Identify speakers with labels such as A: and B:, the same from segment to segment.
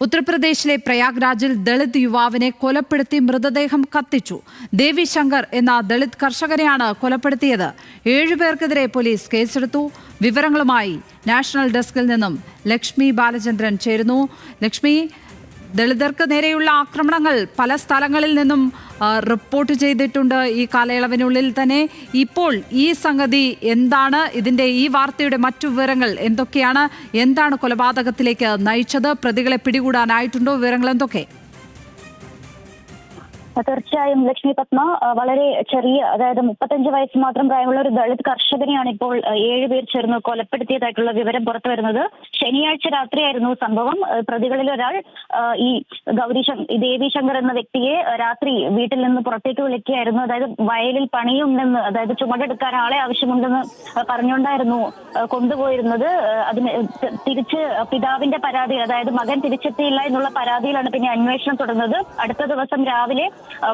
A: ഉത്തർപ്രദേശിലെ പ്രയാഗ്രാജിൽ ദളിത് യുവാവിനെ കൊലപ്പെടുത്തി മൃതദേഹം കത്തിച്ചു. ദേവി ശങ്കർ എന്ന ദളിത് കർഷകരെയാണ് കൊലപ്പെടുത്തിയത്. 7 പേർക്കെതിരെ പോലീസ് കേസെടുത്തു. വിവരങ്ങളുമായി നാഷണൽ ഡെസ്കിൽ നിന്നും ലക്ഷ്മി ബാലചന്ദ്രൻ ചേരുന്നു. ലക്ഷ്മി, ദളിതർക്ക് നേരെയുള്ള ആക്രമണങ്ങൾ പല സ്ഥലങ്ങളിൽ നിന്നും റിപ്പോർട്ട് ചെയ്തിട്ടുണ്ട് ഈ കാലയളവിനുള്ളിൽ തന്നെ. ഇപ്പോൾ ഈ സംഗതി എന്താണ്? ഇതിന്റെ ഈ വാർത്തയുടെ മറ്റു വിവരങ്ങൾ എന്തൊക്കെയാണ്? എന്താണ് കൊലപാതകത്തിലേക്ക് നയിച്ചത്? പ്രതികളെ പിടികൂടാനായിട്ടുണ്ടോ? വിവരങ്ങൾ എന്തൊക്കെ?
B: തീർച്ചയായും ലക്ഷ്മി പത്മ, വളരെ ചെറിയ, അതായത് 35 വയസ്സ് മാത്രം പ്രായമുള്ള ഒരു ദളിത് കർഷകനെയാണ് ഇപ്പോൾ 7 പേർ ചേർന്ന് കൊലപ്പെടുത്തിയതായിട്ടുള്ള വിവരം പുറത്തു വരുന്നത്. ശനിയാഴ്ച രാത്രിയായിരുന്നു സംഭവം. പ്രതികളിൽ ഒരാൾ ഈ ദേവി ശങ്കർ എന്ന വ്യക്തിയെ രാത്രി വീട്ടിൽ നിന്ന് പുറത്തേക്ക് വിളിക്കുകയായിരുന്നു. അതായത് വയലിൽ പണിയുണ്ടെന്ന്, അതായത് ചുമടെടുക്കാൻ ആളെ ആവശ്യമുണ്ടെന്ന് പറഞ്ഞുകൊണ്ടായിരുന്നു കൊണ്ടുപോയിരുന്നത്. അതിന് തിരിച്ച് പിതാവിന്റെ പരാതി, അതായത് മകൻ തിരിച്ചെത്തിയില്ല എന്നുള്ള പരാതിയിലാണ് പിന്നെ അന്വേഷണം തുടർന്നത്. അടുത്ത ദിവസം രാവിലെ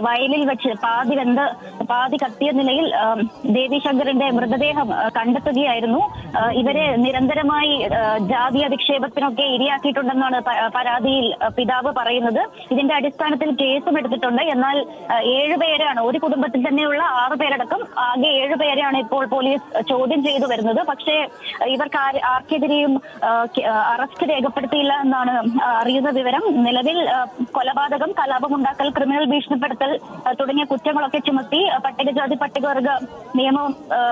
B: വയലിൽ വെച്ച് പാതി കത്തിയ നിലയിൽ ദേവി ശങ്കറിന്റെ മൃതദേഹം കണ്ടെത്തുകയായിരുന്നു. ഇവരെ നിരന്തരമായി ജാതി അധിക്ഷേപത്തിനൊക്കെ ഇരയാക്കിയിട്ടുണ്ടെന്നാണ് പരാതിയിൽ പിതാവ് പറയുന്നത്. ഇതിന്റെ അടിസ്ഥാനത്തിൽ കേസും എടുത്തിട്ടുണ്ട്. എന്നാൽ 7 പേരാണ്, ഒരു കുടുംബത്തിൽ തന്നെയുള്ള 6 പേരടക്കം ആകെ 7 പേരെയാണ് ഇപ്പോൾ പോലീസ് ചോദ്യം ചെയ്തു വരുന്നത്. പക്ഷേ ഇവർക്ക് ആർക്കെതിരെയും അറസ്റ്റ് രേഖപ്പെടുത്തിയില്ല എന്നാണ് അറിയുന്ന വിവരം. നിലവിൽ കൊലപാതകം, കലാപമുണ്ടാക്കൽ, ക്രിമിനൽ ഭീഷണിപ്പെടുത്തൽ തുടങ്ങിയ കുറ്റങ്ങളൊക്കെ ചുമത്തി പട്ടികജാതി പട്ടികവർഗ നിയമ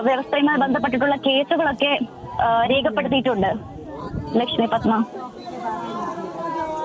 B: വ്യവസ്ഥയുമായി ബന്ധപ്പെട്ടിട്ടുള്ള കേസുകളൊക്കെ രേഖപ്പെടുത്തിയിട്ടുണ്ട്. ലക്ഷ്മി പത്മ.